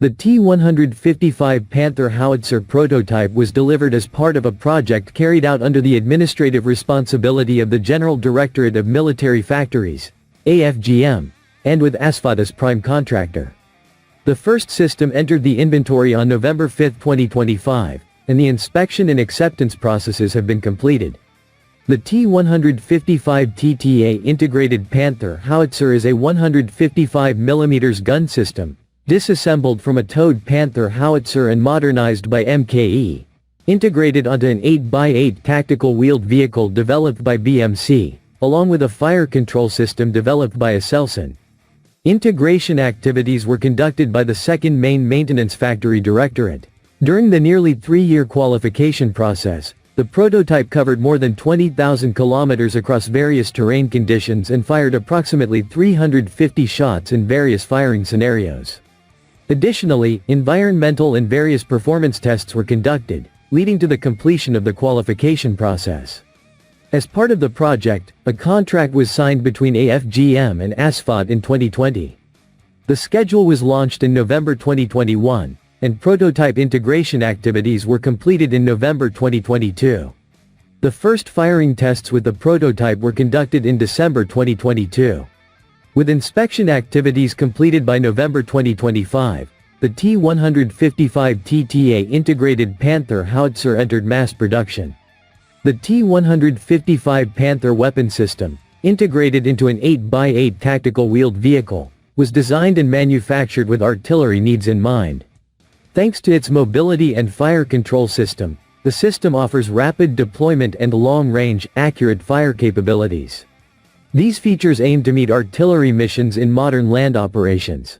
The T-155 Panther Howitzer prototype was delivered as part of a project carried out under the administrative responsibility of the General Directorate of Military Factories, AFGM, and with ASFAT as prime contractor. The first system entered the inventory on November 5, 2025, and the inspection and acceptance processes have been completed. The T-155 TTA Integrated Panther Howitzer is a 155mm gun system, disassembled from a towed Panther Howitzer and modernized by MKE, integrated onto an 8x8 tactical wheeled vehicle developed by BMC, along with a fire control system developed by ASELSAN. Integration activities were conducted by the 2nd Main Maintenance Factory Directorate. During the nearly 3-year qualification process, the prototype covered more than 20,000 kilometers across various terrain conditions and fired approximately 350 shots in various firing scenarios. Additionally, environmental and various performance tests were conducted, leading to the completion of the qualification process. As part of the project, a contract was signed between AFGM and ASFAT in 2020. The schedule was launched in November 2021, and prototype integration activities were completed in November 2022. The first firing tests with the prototype were conducted in December 2022. With inspection activities completed by November 2025, the T-155 TTA Integrated Panther Howitzer entered mass production. The T-155 Panther Weapon System, integrated into an 8x8 tactical wheeled vehicle, was designed and manufactured with artillery needs in mind. Thanks to its mobility and fire control system, the system offers rapid deployment and long-range, accurate fire capabilities. These features aim to meet artillery missions in modern land operations.